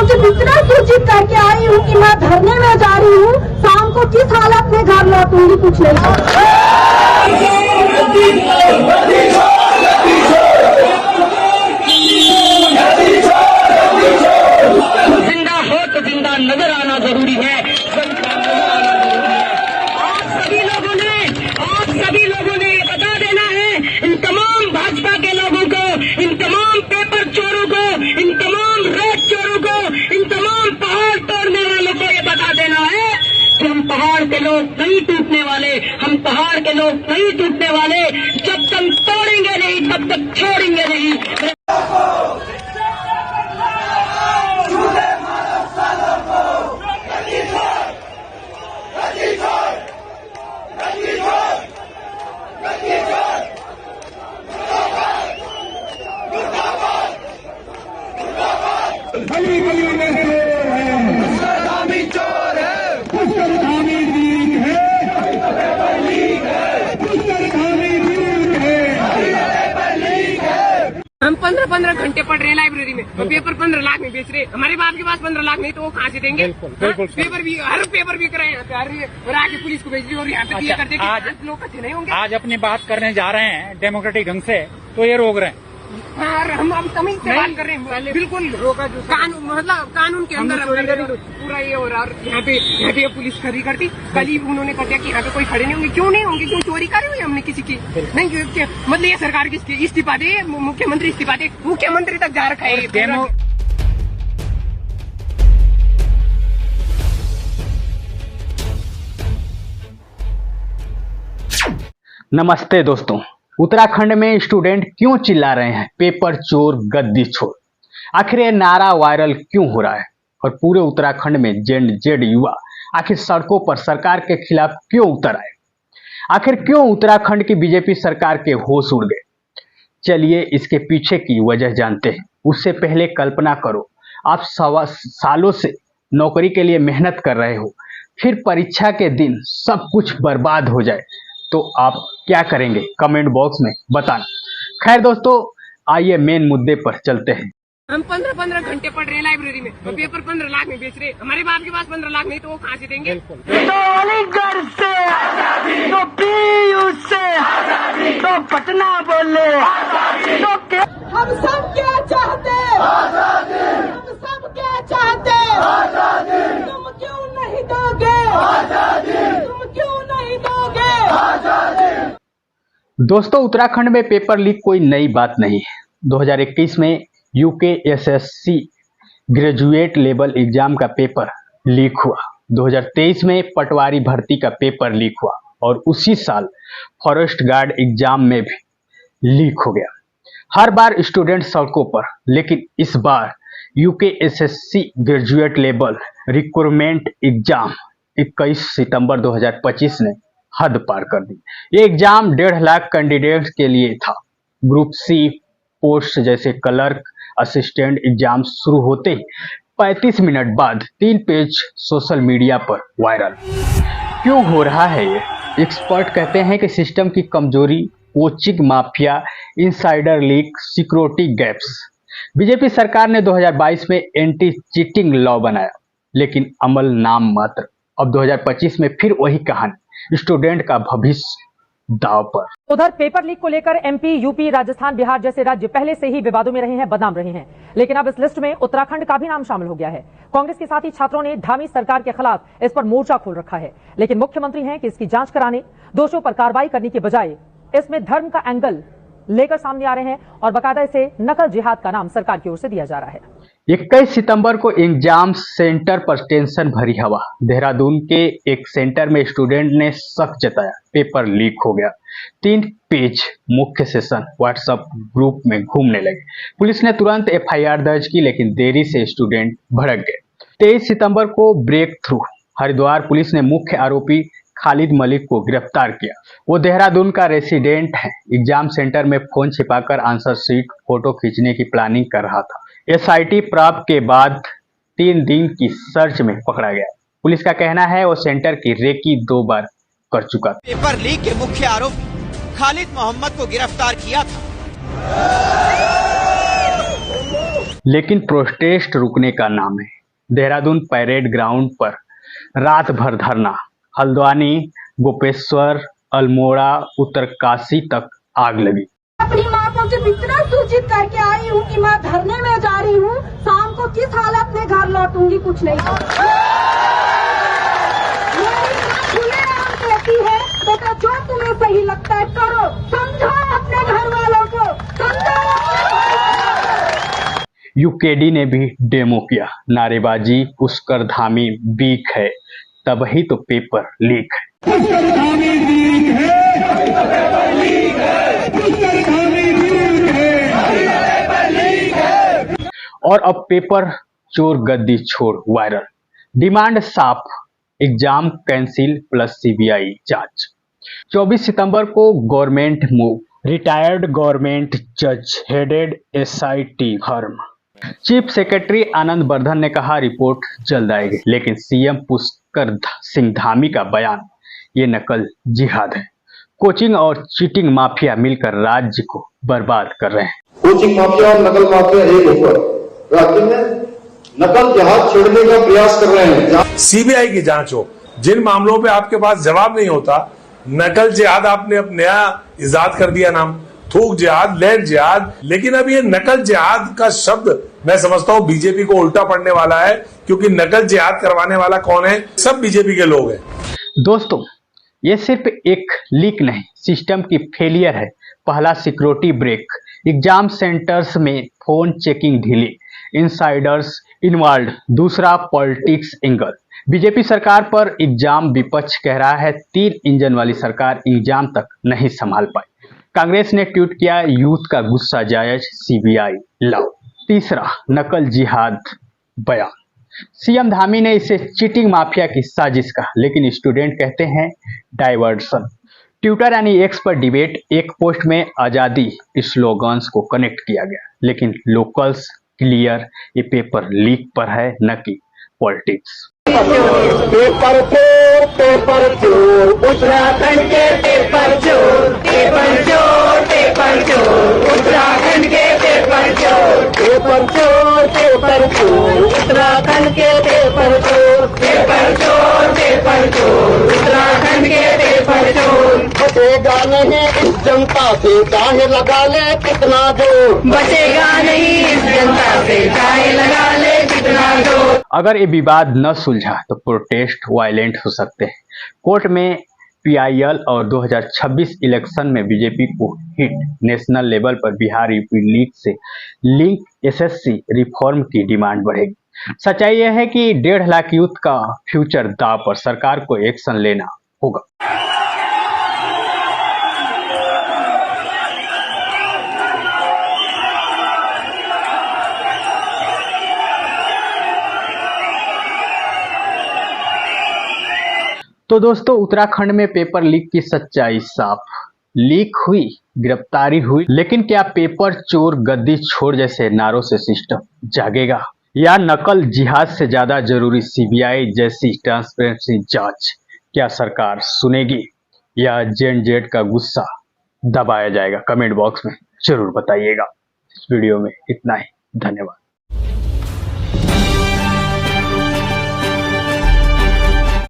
आज इतना सूचित करके आई हूँ कि मैं धरने में जा रही हूँ, शाम को किस हालत में घर लौटूंगी कुछ नहीं। जिंदा हो तो जिंदा नजर आना जरूरी है। आप सभी लोगों ने ये बता देना है इन तमाम भाजपा के लोगों को, इन तमाम पेपर चोरों को, इन तमाम रेत चोरों को, इन तमाम पहाड़ तोड़ने वालों को ये बता देना है कि हम पहाड़ के लोग नहीं टूटने वाले, हम पहाड़ के लोग नहीं टूटने वाले। जब तक तोड़ेंगे नहीं तब तक छोड़ेंगे नहीं। गली गली में पुष्करधामी चोर है, पुष्करधामी लीक है, पुष्करधामी लीक है। हम 15-15 घंटे पढ़ रहे हैं लाइब्रेरी में और पेपर 15 लाख में बेच रहे। हमारे बाप के पास 15 लाख नहीं तो वो कहाँ से देंगे? बिल्कुल पेपर भी, हर पेपर बिक रहे हैं यहाँ पे, और आके पुलिस को भेज रही और यहाँ पे दिया करते आज लोग कच्चे नहीं होंगे। आज अपनी बात करने जा रहे हैं डेमोक्रेटिक ढंग से, तो ये रोक रहे हैं। हम अब तमीज से बात कर रहे हैं, बिल्कुल रोका जो कानून, मतलब कानून के अंदर पूरा ये हो रहा। और यहाँ पे पुलिस खड़ी करती, कल ही उन्होंने कहा कि यहाँ पे कोई खड़े नहीं होंगे। क्यों नहीं होंगे? क्यों चोरी करी हुई हमने किसी की? नहीं, मतलब ये सरकार की इस्तीफा दे, मुख्यमंत्री इस्तीफा दे, मुख्यमंत्री तक जा रखा है। नमस्ते दोस्तों, उत्तराखंड में स्टूडेंट क्यों चिल्ला रहे हैं पेपर चोर गद्दी छोड़? आखिर ये नारा वायरल क्यों हो रहा है? और पूरे उत्तराखंड में जेड युवा आखिर सड़कों पर सरकार के खिलाफ क्यों उतर आए? आखिर क्यों उत्तराखंड की बीजेपी सरकार के होश उड़ गए? चलिए इसके पीछे की वजह जानते हैं। उससे पहले कल्पना करो, आप सालों से नौकरी के लिए मेहनत कर रहे हो, फिर परीक्षा के दिन सब कुछ बर्बाद हो जाए तो आप क्या करेंगे? कमेंट बॉक्स में बताना। खैर दोस्तों, आइए मेन मुद्दे पर चलते हैं। हम 15-15 घंटे पढ़ रहे हैं लाइब्रेरी में और पेपर 15 लाख में बेच रहे। हमारे बाप के पास 15 लाख नहीं तो वो कहाँ से देंगे? तो अलीगढ़ से, तो पीयू से, तो पटना बोले, तो हम सब क्या चाहते हैं? हम सब क्या चाहते हैं? तुम क्यों नहीं दोगे? तुम क्यों नहीं दोगे? दोस्तों, उत्तराखंड में पेपर लीक कोई नई बात नहीं है। 2021 में यूकेएसएससी ग्रेजुएट लेवल एग्जाम का पेपर लीक हुआ। 2023 में पटवारी भर्ती का पेपर लीक हुआ और उसी साल फॉरेस्ट गार्ड एग्जाम में भी लीक हो गया। हर बार स्टूडेंट सड़कों पर, लेकिन इस बार UKSSC graduate level recruitment exam 21 सितंबर 2025 ने हद पार कर दी। ये एग्जाम 1.5 लाख कैंडिडेट्स के लिए था। ग्रुप सी पोस्ट जैसे क्लर्क, असिस्टेंट एग्जाम शुरू होते ही 35 मिनट बाद 3 पेज सोशल मीडिया पर वायरल। क्यों हो रहा है ये? एक्सपर्ट कहते हैं कि सिस्टम की कमजोरी, coaching mafia, insider leak, security gaps. BJP सरकार ने 2022 में एंटी चीटिंग लॉ बनाया, लेकिन अमल नाम मात्र। अब 2025 में फिर वही कहानी, स्टूडेंट का भविष्य दाव पर। उधर पेपर लीक को लेकर एमपी, यूपी, राजस्थान, बिहार जैसे राज्य पहले से ही विवादों में रहे हैं, बदनाम रहे हैं, लेकिन अब इस लिस्ट में उत्तराखंड का भी नाम शामिल हो गया है। कांग्रेस के साथ ही छात्रों ने धामी सरकार के खिलाफ इस पर मोर्चा खोल रखा है, लेकिन मुख्यमंत्री हैं कि इसकी जांच कराने, दोषियों पर कार्रवाई करने की बजाय इसमें धर्म का एंगल लेकर सामने आ रहे हैं और बाकायदा इसे नकल जिहाद का नाम सरकार की ओर से दिया जा रहा है। 21 सितंबर को एग्जाम सेंटर पर टेंशन भरी हवा। देहरादून के एक सेंटर में स्टूडेंट ने शक जताया, पेपर लीक हो गया। 3 पेज मुख्य सेशन व्हाट्सएप ग्रुप में घूमने लगे। पुलिस ने तुरंत एफआईआर दर्ज की, लेकिन देरी से स्टूडेंट भड़क गए। 23 सितंबर को ब्रेक थ्रू, हरिद्वार पुलिस ने मुख्य आरोपी खालिद मलिक को गिरफ्तार किया। वो देहरादून का रेसिडेंट है। एग्जाम सेंटर में फोन छिपाकर आंसर शीट फोटो खींचने की प्लानिंग कर रहा था। एसआईटी प्राप्त के बाद 3 दिन की सर्च में पकड़ा गया। पुलिस का कहना है वो सेंटर की रेकी 2 बार कर चुका था। पेपर लीक के मुख्य आरोपी खालिद मोहम्मद को गिरफ्तार किया था। लेकिन प्रोटेस्ट रुकने का नाम है। देहरादून परेड ग्राउंड पर रात भर धरना, हल्द्वानी, गोपेश्वर, अल्मोड़ा, उत्तरकाशी तक आग लगी। अपनी माँ को जब इतना सूचित करके आई हूँ कि मैं धरने में जा रही हूँ, शाम को किस हालत में घर लौटूंगी कुछ नहीं पता। कहती है बेटा जो तुम्हें सही लगता है करो, समझाओ अपने घर वालों को, यूकेडी ने भी डेमो किया, नारेबाजी, पुष्कर धामी वीक है, तभी तो पेपर लीक है। और अब पेपर चोर गद्दी छोड़ वायरल, डिमांड साफ, एग्जाम कैंसिल प्लस सीबीआई जांच। 24 सितंबर को गवर्नमेंट मूव, रिटायर्ड गवर्नमेंट जज headed SIT firm. Chief secretary Anand Vardhan ने कहा रिपोर्ट जल्द आएगी, लेकिन सीएम पुष्कर सिंह धामी का बयान ये नकल जिहाद है। कोचिंग और चीटिंग माफिया मिलकर राज्य को बर्बाद कर रहे हैं। कोचिंग माफिया और नकल माफिया एक होकर राज्य में नकल जहाज छोड़ने का प्रयास कर रहे हैं। सीबीआई की जांच हो, जिन मामलों पे आपके पास जवाब नहीं होता, नकल जिहाद आपने अब नया इजाद कर दिया नाम, थूक जिहाद, लैंड जिहाद। लेकिन अब ये नकल जिहाद का शब्द मैं समझता हूँ बीजेपी को उल्टा पड़ने वाला है, क्योंकि नकल जिहाद करवाने वाला कौन है? सब बीजेपी के लोग हैं। दोस्तों, ये सिर्फ एक लीक नहीं, सिस्टम की फेलियर है। पहला सिक्योरिटी ब्रेक, एग्जाम सेंटर्स में फोन चेकिंग ढीली, इनसाइडर्स इन्वॉल्व। दूसरा पॉलिटिक्स एंगल, बीजेपी सरकार पर एग्जाम विपक्ष कह रहा है 3 इंजन वाली सरकार एग्जाम तक नहीं संभाल पाई। कांग्रेस ने ट्वीट किया यूथ का गुस्सा जायज, सीबीआई लाओ। तीसरा नकल जिहाद बयान, सीएम धामी ने इसे चीटिंग माफिया की साजिश कहा, लेकिन स्टूडेंट कहते हैं डाइवर्सन। ट्विटर यानी एक्स पर डिबेट, एक पोस्ट में आजादी स्लोगन्स को कनेक्ट किया गया, लेकिन लोकल्स क्लियर, ये पेपर लीक पर है न कि पॉलिटिक्स। पेपर चोर, पेपर चोर, उत्तराखंड के पेपर चोर, पेपर चोर, पेपर चोर, उत्तराखंड के पेपर चोर, पेपर चोर, पेपर चोर, उत्तराखंड के पेपर चोर, पेपर चोर, पेपर चोर, उत्तराखंड के पेपर चोर। बचेगा नहीं इस जनता से चाहे लगा ले कितना जोर, बचेगा नहीं इस जनता से चाहे लगा ले कितना जोर। अगर ये विवाद न सुलझा तो प्रोटेस्ट वायलेंट हो सकते हैं। कोर्ट में पीआईएल और 2026 इलेक्शन में बीजेपी को हिट, नेशनल लेवल पर बिहार यूपी लीग से लिंक एसएससी रिफॉर्म की डिमांड बढ़ेगी। सच्चाई यह है कि 1.5 लाख यूथ का फ्यूचर दांव पर, सरकार को एक्शन लेना होगा। तो दोस्तों, उत्तराखंड में पेपर लीक की सच्चाई साफ, लीक हुई, गिरफ्तारी हुई, लेकिन क्या पेपर चोर गद्दी छोड़ जैसे नारों से सिस्टम जागेगा, या नकल जिहाद से ज्यादा जरूरी सीबीआई जैसी ट्रांसपेरेंसी जांच? क्या सरकार सुनेगी या जेड का गुस्सा दबाया जाएगा? कमेंट बॉक्स में जरूर बताइएगा। इस वीडियो में इतना ही, धन्यवाद।